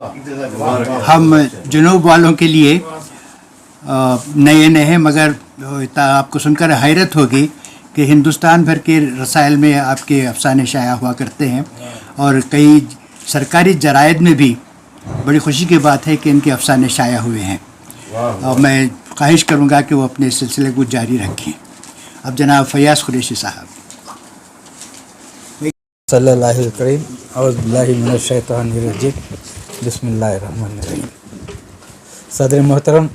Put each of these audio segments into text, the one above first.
हम जुनूब वालों के लिए नए नए हैं, मगर आपको सुनकर हैरत होगी कि हिंदुस्तान भर के रसायल में आपके अफसाने शाया हुआ करते हैं और कई सरकारी जराइद में भी बड़ी खुशी की बात है कि इनके अफसाने शाया हुए हैं। और मैं ख्वाहिश करूँगा कि वो अपने सिलसिले को जारी रखें। अब जनाब फयाज़ कुरैशी साहब। सल्लल्लाहु अलैहि करीम औज़ु बिल्लाहि मिनश शैतानिर रजीम बिस्मिल्लाहिर रहमानिर रहीम। सदर मोहतरम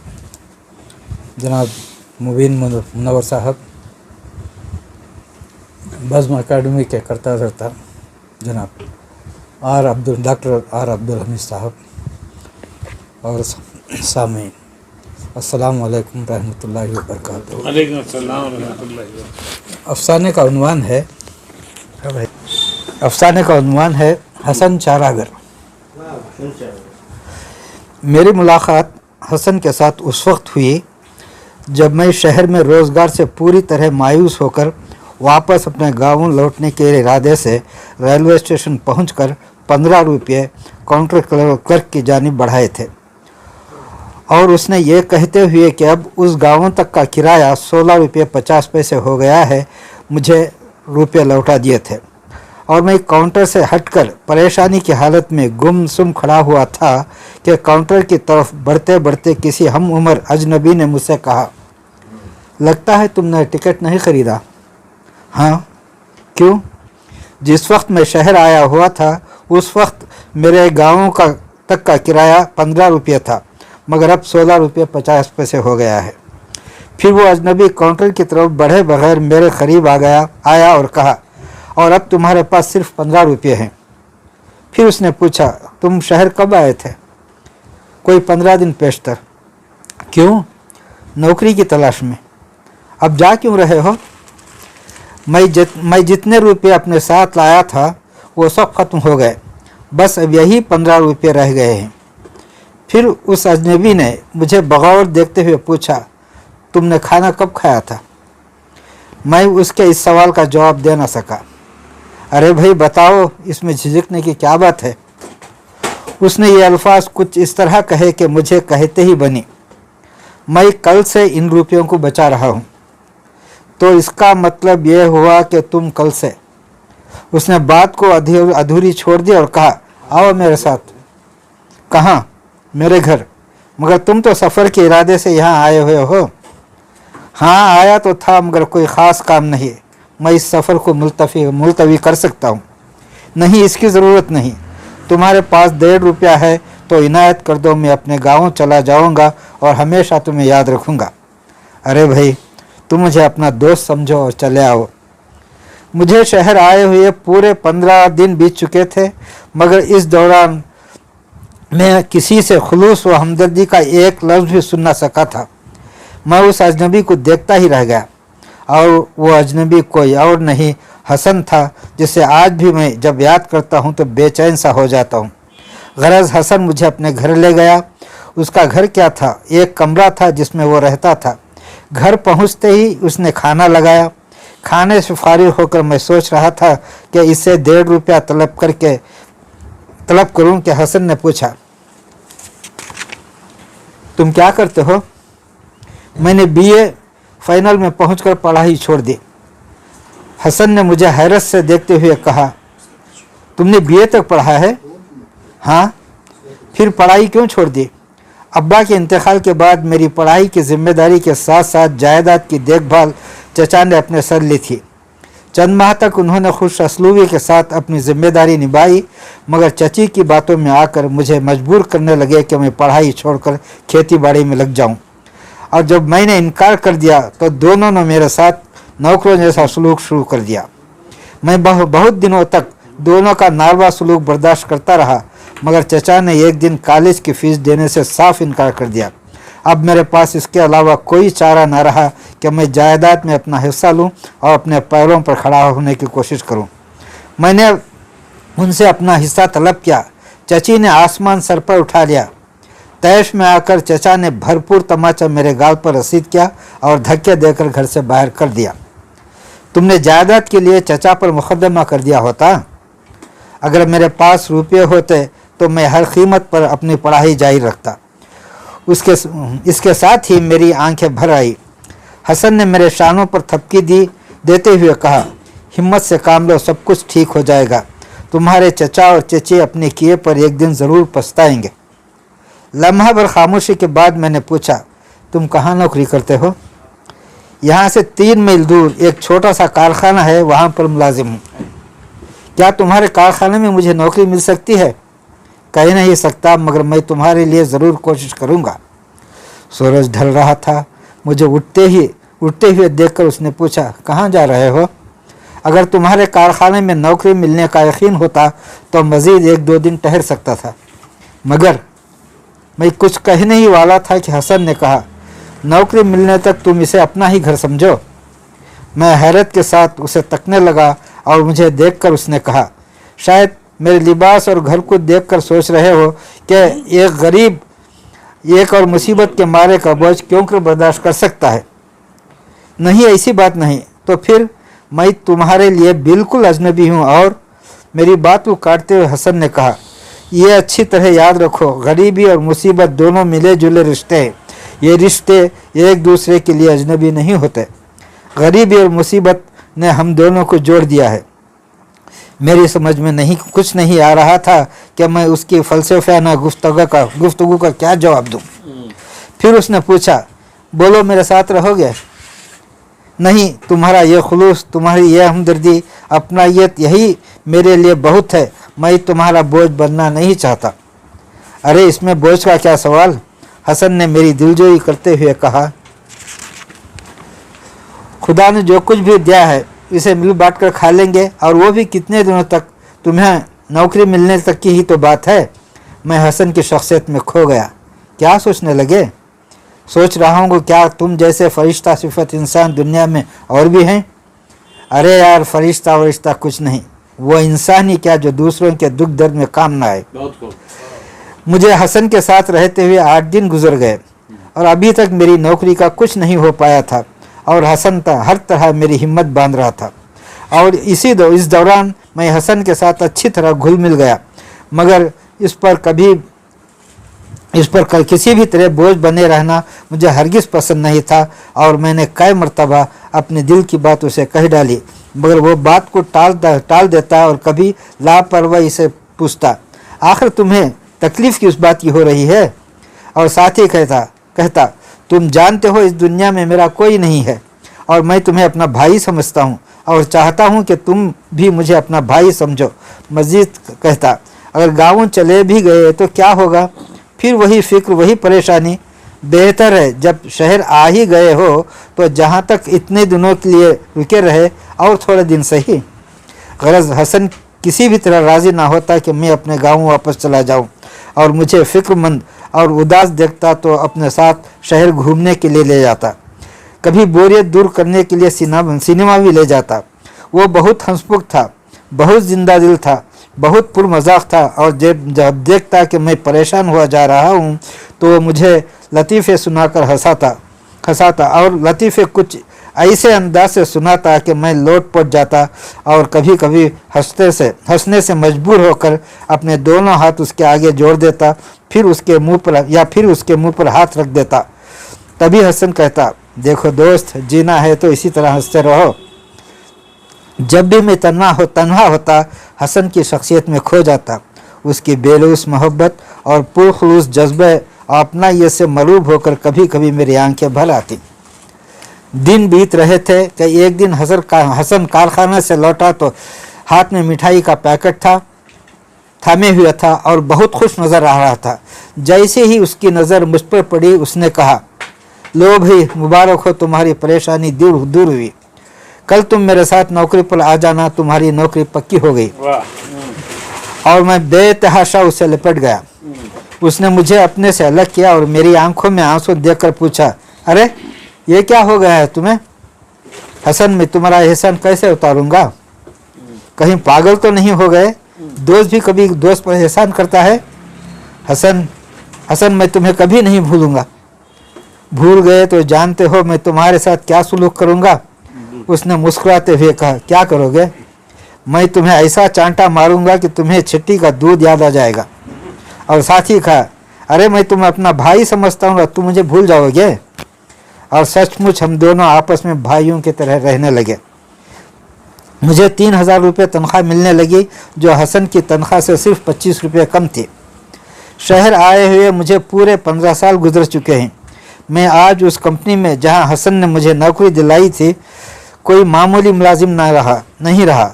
जनाब मुबीन मुनव्वर साहब, बज़्म अकाडमी के करता धरता जनाब डॉक्टर आर अब्दुल हमीद साहब और सामीन, अस्सलामु अलैकुम रहमतुल्लाहि व बरकातुहू। वालेकुम अस्सलाम व रहमतुल्लाहि। अफसाने का उन्वान है हसन चारागर। मेरी मुलाकात हसन के साथ उस वक्त हुई जब मैं शहर में रोज़गार से पूरी तरह मायूस होकर वापस अपने गाँव लौटने के इरादे से रेलवे स्टेशन पहुंचकर 15 रुपये काउंटर क्लर्क की जानिब बढ़ाए थे और उसने ये कहते हुए कि अब उस गाँव तक का किराया 16 रुपये 50 पैसे हो गया है, मुझे रुपये लौटा दिए थे। और मैं काउंटर से हटकर परेशानी की हालत में गुमसुम खड़ा हुआ था कि काउंटर की तरफ बढ़ते बढ़ते किसी हम उम्र अजनबी ने मुझसे कहा, लगता है तुमने टिकट नहीं ख़रीदा। हाँ, क्यों? जिस वक्त मैं शहर आया हुआ था उस वक्त मेरे गाँव तक का किराया 15 रुपये था, मगर अब 16 रुपये 50 पैसे हो गया है। फिर वो अजनबी काउंटर की तरफ बढ़े बगैर मेरे करीब आया और कहा, और अब तुम्हारे पास सिर्फ 15 रुपये हैं। फिर उसने पूछा, तुम शहर कब आए थे? कोई 15 दिन पेशतर। क्यों? नौकरी की तलाश में। अब जा क्यों रहे हो? मैं जितने रुपये अपने साथ लाया था वो सब ख़त्म हो गए, बस अब यही 15 रुपये रह गए हैं। फिर उस अजनबी ने मुझे बग़ौर देखते हुए पूछा, तुमने खाना कब खाया था? मैं उसके इस सवाल का जवाब दे न सका। अरे भाई बताओ, इसमें झिझकने की क्या बात है? उसने ये अल्फाज कुछ इस तरह कहे कि मुझे कहते ही बनी, मैं कल से इन रुपयों को बचा रहा हूँ। तो इसका मतलब ये हुआ कि तुम कल से। उसने बात को अधूरी छोड़ दी और कहा, आओ मेरे साथ। कहाँ? मेरे घर। मगर तुम तो सफ़र के इरादे से यहाँ आए हुए हो। हाँ, आया तो था, मगर कोई ख़ास काम नहीं। मैं इस सफ़र को मुलतवी कर सकता हूँ। नहीं, इसकी ज़रूरत नहीं। तुम्हारे पास 1.5 रुपया है तो इनायत कर दो, मैं अपने गाँव चला जाऊँगा और हमेशा तुम्हें याद रखूँगा। अरे भाई, तुम मुझे अपना दोस्त समझो और चले आओ। मुझे शहर आए हुए पूरे 15 दिन बीत चुके थे, मगर इस दौरान मैं किसी से खुलूस व हमदर्दी का एक लफ्ज़ भी सुन न सका था। मैं उस अजनबी को देखता ही रह गया, और वो अजनबी कोई और नहीं हसन था, जिसे आज भी मैं जब याद करता हूँ तो बेचैन सा हो जाता हूँ। गरज हसन मुझे अपने घर ले गया। उसका घर क्या था, एक कमरा था जिसमें वो रहता था। घर पहुँचते ही उसने खाना लगाया। खाने से फारिग होकर मैं सोच रहा था कि इससे 1.5 रुपया तलब करूँ कि हसन ने पूछा, तुम क्या करते हो? मैंने BA फाइनल में पहुंचकर पढ़ाई छोड़ दी। हसन ने मुझे हैरत से देखते हुए कहा, तुमने BA तक पढ़ा है? हाँ। फिर पढ़ाई क्यों छोड़ दी? अब्बा के इंतकाल के बाद मेरी पढ़ाई की जिम्मेदारी के साथ साथ जायदाद की देखभाल चचा ने अपने सर ली थी। चंद माह तक उन्होंने खुश असलूबी के साथ अपनी जिम्मेदारी निभाई, मगर चची की बातों में आकर मुझे मजबूर करने लगे कि मैं पढ़ाई छोड़कर खेती बाड़ी में लग जाऊं। और जब मैंने इनकार कर दिया तो दोनों ने मेरे साथ नौकरों जैसा सलूक शुरू कर दिया। मैं बहुत दिनों तक दोनों का नारवा सलूक बर्दाश्त करता रहा, मगर चचा ने एक दिन कॉलेज की फ़ीस देने से साफ इनकार कर दिया। अब मेरे पास इसके अलावा कोई चारा न रहा कि मैं जायदाद में अपना हिस्सा लूं और अपने पैरों पर खड़ा होने की कोशिश करूं। मैंने उनसे अपना हिस्सा तलब किया। चची ने आसमान सर पर उठा लिया। तैश में आकर चचा ने भरपूर तमाचा मेरे गाल पर रसीद किया और धक्के देकर घर से बाहर कर दिया। तुमने जायदाद के लिए चचा पर मुकदमा कर दिया होता। अगर मेरे पास रुपये होते तो मैं हर कीमत पर अपनी पढ़ाई जारी रखता। इसके साथ ही मेरी आंखें भर आई। हसन ने मेरे शानों पर थपकी देते हुए कहा, हिम्मत से काम लो, सब कुछ ठीक हो जाएगा। तुम्हारे चचा और चची अपने किए पर एक दिन ज़रूर पछताएंगे। लम्हा भर खामोशी के बाद मैंने पूछा, तुम कहाँ नौकरी करते हो? यहाँ से 3 मील दूर एक छोटा सा कारखाना है, वहाँ पर मुलाजिम हूँ। क्या तुम्हारे कारखाने में मुझे नौकरी मिल सकती है? कह नहीं सकता, मगर मैं तुम्हारे लिए ज़रूर कोशिश करूँगा। सूरज ढल रहा था। मुझे उठते हुए देखकर उसने पूछा, कहाँ जा रहे हो? अगर तुम्हारे कारखाने में नौकरी मिलने का यकीन होता तो मज़ीद 1-2 दिन ठहर सकता था, मगर मैं कुछ कहने ही वाला था कि हसन ने कहा, नौकरी मिलने तक तुम इसे अपना ही घर समझो। मैं हैरत के साथ उसे तकने लगा और मुझे देखकर उसने कहा, शायद मेरे लिबास और घर को देखकर सोच रहे हो कि एक गरीब एक और मुसीबत के मारे का बोझ क्यों कर बर्दाश्त कर सकता है। नहीं, ऐसी बात नहीं। तो फिर मैं तुम्हारे लिए बिल्कुल अजनबी हूँ। और मेरी बात को काटते हुए हसन ने कहा, ये अच्छी तरह याद रखो, गरीबी और मुसीबत दोनों मिले जुले रिश्ते हैं। ये रिश्ते एक दूसरे के लिए अजनबी नहीं होते। गरीबी और मुसीबत ने हम दोनों को जोड़ दिया है। मेरी समझ में कुछ नहीं आ रहा था कि मैं उसकी फ़लसफ़ाना गुफ्तगू का क्या जवाब दूं। फिर उसने पूछा, बोलो, मेरे साथ रहोगे? नहीं, तुम्हारा ये खुलूस, तुम्हारी ये हमदर्दी, अपनायत, यही मेरे लिए बहुत है। मैं तुम्हारा बोझ बनना नहीं चाहता। अरे, इसमें बोझ का क्या सवाल? हसन ने मेरी दिलजोई करते हुए कहा, खुदा ने जो कुछ भी दिया है इसे मिल बांट कर खा लेंगे, और वो भी कितने दिनों तक? तुम्हें नौकरी मिलने तक की ही तो बात है। मैं हसन की शख्सियत में खो गया। क्या सोचने लगे? सोच रहा हूँ, क्या तुम जैसे फरिश्ता सिफत इंसान दुनिया में और भी हैं? अरे यार, फरिश्ता वरिश्ता कुछ नहीं, वो इंसान ही क्या जो दूसरों के दुख दर्द में काम ना आए। मुझे हसन के साथ रहते हुए 8 दिन गुजर गए और अभी तक मेरी नौकरी का कुछ नहीं हो पाया था, और हसन हर तरह मेरी हिम्मत बांध रहा था। और इस दौरान मैं हसन के साथ अच्छी तरह घुल मिल गया, मगर इस पर किसी भी तरह बोझ बने रहना मुझे हरगिज़ पसंद नहीं था। और मैंने कई मर्तबा अपने दिल की बात उसे कह डाली, मगर वो बात को टाल देता और कभी लापरवाही से पूछता, आखिर तुम्हें तकलीफ़ किस बात की हो रही है? और साथ ही कहता, तुम जानते हो इस दुनिया में मेरा कोई नहीं है, और मैं तुम्हें अपना भाई समझता हूँ और चाहता हूँ कि तुम भी मुझे अपना भाई समझो। मज़ीद कहता, अगर गाँव चले भी गए तो क्या होगा? फिर वही फिक्र, वही परेशानी। बेहतर है जब शहर आ ही गए हो तो जहाँ तक इतने दिनों के लिए रुके रहे और थोड़े दिन सही। गरज हसन किसी भी तरह राज़ी ना होता कि मैं अपने गाँव वापस चला जाऊँ, और मुझे फ़िक्रमंद और उदास देखता तो अपने साथ शहर घूमने के लिए ले जाता। कभी बोरियत दूर करने के लिए सिनेमा भी ले जाता। वो बहुत हंसमुख था, बहुत जिंदा दिल था, बहुत पुरमजाक था, और जब देखता कि मैं परेशान हुआ जा रहा हूँ तो वो मुझे लतीफ़े सुनाकर हंसाता और लतीफ़े कुछ ऐसे अंदाज से सुनाता कि मैं लोट-पोट जाता और कभी कभी हंसने से मजबूर होकर अपने दोनों हाथ उसके आगे जोड़ देता, फिर उसके मुंह पर हाथ रख देता। तभी हसन कहता, देखो दोस्त, जीना है तो इसी तरह हंसते रहो। जब भी मैं तन्हा होता हसन की शख्सियत में खो जाता। उसकी बेलूस मोहब्बत और पुरखुलूस जज्बे और अपनायत से मरूब होकर कभी कभी मेरी आंखें भर आती। दिन बीत रहे थे कि एक दिन हसन कारखाने से लौटा तो हाथ में मिठाई का पैकेट थामे हुए था और बहुत खुश नज़र आ रहा था। जैसे ही उसकी नज़र मुझ पर पड़ी उसने कहा, लो भाई, मुबारक हो, तुम्हारी परेशानी दूर हुई। कल तुम मेरे साथ नौकरी पर आ जाना, तुम्हारी नौकरी पक्की हो गई। और मैं बेतहाशा उससे लिपट गया। उसने मुझे अपने से अलग किया और मेरी आंखों में आंसू देखकर पूछा, अरे ये क्या हो गया है तुम्हें? हसन, मैं तुम्हारा एहसान कैसे उतारूंगा? कहीं पागल तो नहीं हो गए? दोस्त भी कभी दोस्त पर एहसान करता है? हसन, मैं तुम्हें कभी नहीं भूलूंगा। भूल गए तो जानते हो मैं तुम्हारे साथ क्या सुलूक करूंगा? उसने मुस्कुराते हुए कहा, क्या करोगे? मैं तुम्हें ऐसा चांटा मारूंगा कि तुम्हें छिट्टी का दूध याद आ जाएगा। और साथ ही कहा, अरे मैं तुम्हें अपना भाई समझता हूँ, तुम मुझे भूल जाओगे। और सचमुच हम दोनों आपस में भाइयों की तरह रहने लगे। मुझे 3,000 रुपये तनख्वाह मिलने लगी, जो हसन की तनख्वाह से सिर्फ 25 रुपये कम थी। शहर आए हुए मुझे पूरे 15 साल गुजर चुके हैं। मैं आज उस कंपनी में जहां हसन ने मुझे नौकरी दिलाई थी कोई मामूली मुलाजिम नहीं रहा।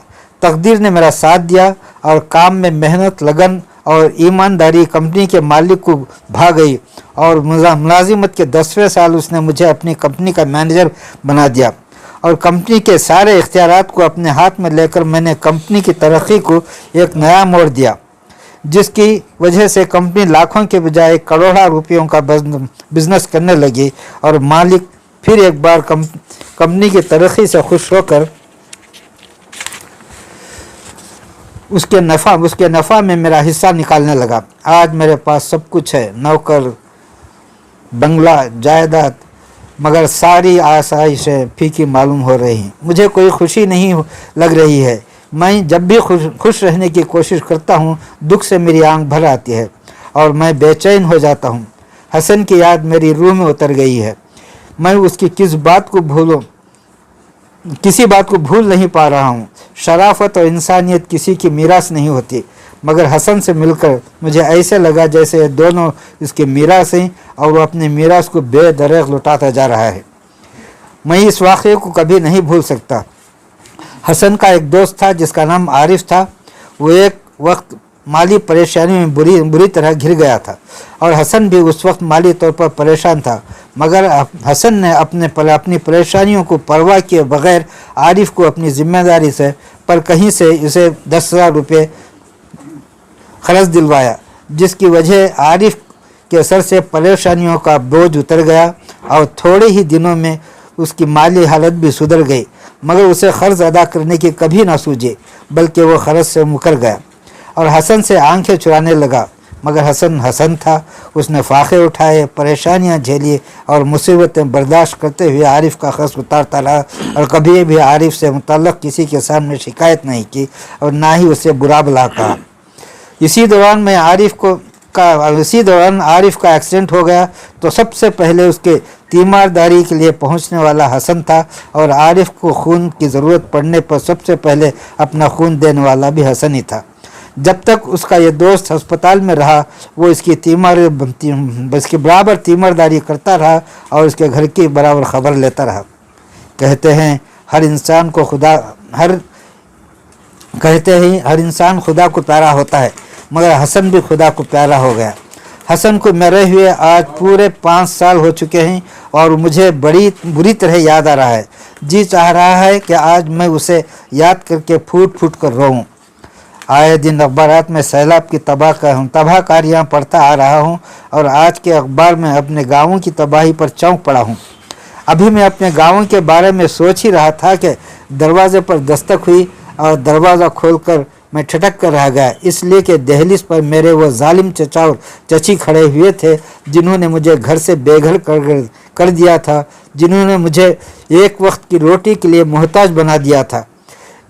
तकदीर ने मेरा साथ दिया और काम में मेहनत, लगन और ईमानदारी कंपनी के मालिक को भा गई और मुलाजिमत के 10वें साल उसने मुझे अपनी कंपनी का मैनेजर बना दिया और कंपनी के सारे इख्तियारात को अपने हाथ में लेकर मैंने कंपनी की तरक्की को एक नया मोड़ दिया, जिसकी वजह से कंपनी लाखों के बजाय करोड़ों रुपयों का बिजनेस करने लगी और मालिक फिर एक बार कंपनी की तरक्की से खुश होकर उसके नफ़ा में मेरा हिस्सा निकालने लगा। आज मेरे पास सब कुछ है, नौकर, बंगला, जायदाद, मगर सारी आसाइशें फीकी मालूम हो रही हैं। मुझे कोई खुशी नहीं लग रही है। मैं जब भी खुश रहने की कोशिश करता हूँ, दुख से मेरी आंख भर आती है और मैं बेचैन हो जाता हूँ। हसन की याद मेरी रूह में उतर गई है। मैं उसकी किसी बात को भूल नहीं पा रहा हूँ। शराफत और इंसानियत किसी की मीरास नहीं होती, मगर हसन से मिलकर मुझे ऐसे लगा जैसे ये दोनों इसके मीरास हैं और वो अपने मीरास को बेदरग लुटाता जा रहा है। मैं इस वाक़े को कभी नहीं भूल सकता। हसन का एक दोस्त था जिसका नाम आरिफ था। वो एक वक्त माली परेशानी में बुरी तरह घिर गया था और हसन भी उस वक्त माली तौर पर परेशान था, मगर हसन ने अपनी परेशानियों को परवाह किए बगैर आरिफ को अपनी जिम्मेदारी से पर कहीं से इसे 10,000 रुपये खर्च दिलवाया, जिसकी वजह आरिफ के सर से परेशानियों का बोझ उतर गया और थोड़े ही दिनों में उसकी माली हालत भी सुधर गई, मगर उसे कर्ज अदा करने की कभी ना सूझी, बल्कि वो कर्ज से मुकर गया और हसन से आंखें चुराने लगा। मगर हसन था। उसने फाखे उठाए, परेशानियां झेली और मुसीबतें बर्दाश्त करते हुए आरिफ का कर्ज उतारता रहा और कभी भी आरिफ से मुतल्लक किसी के सामने शिकायत नहीं की और ना ही उसे बुरा भला कहा। इसी दौरान आरिफ का एक्सीडेंट हो गया तो सबसे पहले उसके तीमारदारी के लिए पहुंचने वाला हसन था और आरिफ को खून की ज़रूरत पड़ने पर सबसे पहले अपना खून देने वाला भी हसन ही था। जब तक उसका ये दोस्त अस्पताल में रहा वो इसकी बराबर तीमारदारी करता रहा और इसके घर की बराबर खबर लेता रहा। कहते हैं हर इंसान खुदा को प्यारा होता है, मगर हसन भी खुदा को प्यारा हो गया। हसन को मरे हुए आज पूरे 5 साल हो चुके हैं और मुझे बड़ी बुरी तरह याद आ रहा है। जी चाह रहा है कि आज मैं उसे याद करके फूट फूट कर रोऊं। आए दिन अखबारात में सैलाब की तबाहकारियाँ पढ़ता आ रहा हूँ और आज के अखबार में अपने गाँवों की तबाही पर चौंक पड़ा हूँ। अभी मैं अपने गाँव के बारे में सोच ही रहा था कि दरवाजे पर दस्तक हुई और दरवाज़ा खोलकर मैं ठटक कर रह गया, इसलिए कि दहलीज पर मेरे वो जालिम चचा और चची खड़े हुए थे जिन्होंने मुझे घर से बेघर कर दिया था, जिन्होंने मुझे एक वक्त की रोटी के लिए मोहताज बना दिया था,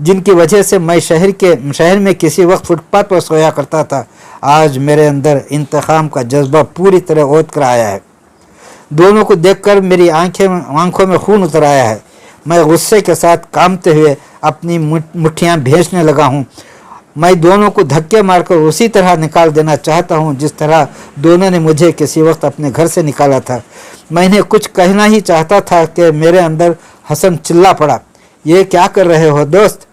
जिनकी वजह से मैं शहर में किसी वक्त फुटपाथ पर सोया करता था। आज मेरे अंदर इंतकाम का जज्बा पूरी तरह ओत कर आया है। दोनों को देखकर मेरी आंखों में खून उतर आया है। मैं गुस्से के साथ कांपते हुए अपनी मुट्ठियाँ भेजने लगा हूँ। मैं दोनों को धक्के मारकर उसी तरह निकाल देना चाहता हूँ जिस तरह दोनों ने मुझे किसी वक्त अपने घर से निकाला था। मैंने कुछ कहना ही चाहता था कि मेरे अंदर हसन चिल्ला पड़ा, ये क्या कर रहे हो दोस्त?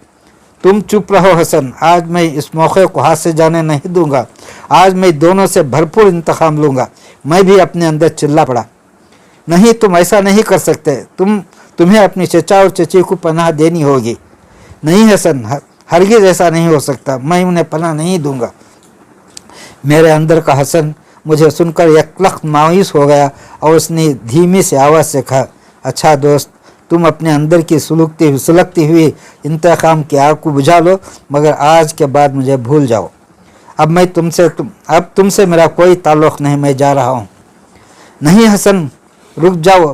तुम चुप रहो हसन, आज मैं इस मौके को हाथ से जाने नहीं दूंगा। आज मैं दोनों से भरपूर इंतकाम लूँगा। मैं भी अपने अंदर चिल्ला पड़ा, नहीं तुम ऐसा नहीं कर सकते, तुम्हें अपनी चचा और चची को पनाह देनी होगी। नहीं हसन, हरगिज़ ऐसा नहीं हो सकता, मैं उन्हें पनाह नहीं दूंगा। मेरे अंदर का हसन मुझे सुनकर यकलख्त मायूस हो गया और उसने धीमी से आवाज़ से कहा, अच्छा दोस्त, तुम अपने अंदर की सुलगती हुई इंतकाम की आग को बुझा लो, मगर आज के बाद मुझे भूल जाओ। अब तुमसे मेरा कोई ताल्लुक़ नहीं, मैं जा रहा हूँ। नहीं हसन, रुक जाओ,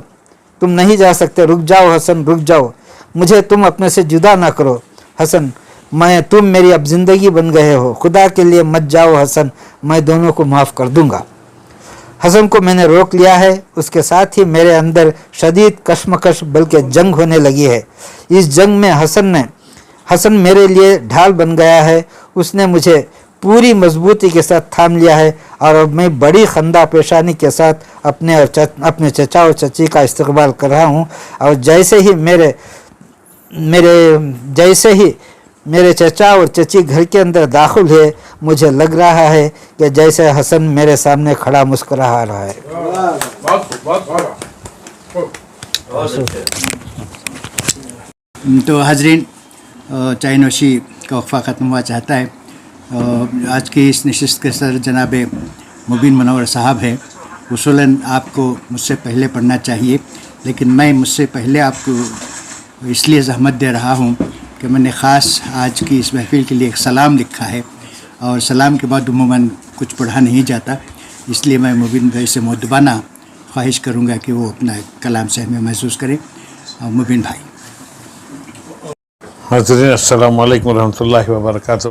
तुम नहीं जा सकते, रुक जाओ हसन, रुक जाओ, मुझे तुम अपने से जुदा ना करो। हसन, मैं तुम मेरी अब ज़िंदगी बन गए हो, खुदा के लिए मत जाओ हसन, मैं दोनों को माफ़ कर दूंगा। हसन को मैंने रोक लिया है, उसके साथ ही मेरे अंदर शदीद कश्मकश बल्कि जंग होने लगी है। इस जंग में हसन मेरे लिए ढाल बन गया है। उसने मुझे पूरी मजबूती के साथ थाम लिया है और अब मैं बड़ी खंदा पेशानी के साथ अपने चचा और चची का इस्तकबाल कर रहा हूँ। और जैसे ही मेरे चचा और चची घर के अंदर दाखिल हुए, मुझे लग रहा है कि जैसे हसन मेरे सामने खड़ा मुस्कुरा रहा है। तो हाजरीन, चाय नोशी का वक्फा ख़त्म हुआ चाहता है। आज की इस नशिस्त के सर जनाब मुबीन मुनव्वर साहब हैं। उसूलन आपको मुझसे पहले पढ़ना चाहिए, लेकिन मैं मुझसे पहले आपको इसलिए ज़हमत दे रहा हूँ कि मैंने ख़ास आज की इस महफ़िल के लिए एक सलाम लिखा है, और सलाम के बाद उमूमन कुछ पढ़ा नहीं जाता, इसलिए मैं मुबीन भाई से मुद्दबाना ख्वाहिश करूँगा कि वो अपना कलाम सहमी महसूस करें। मुबीन भाई। हाज़रीन, अस्सलामु अलैकुम रहमतुल्लाहि व बरकातहू।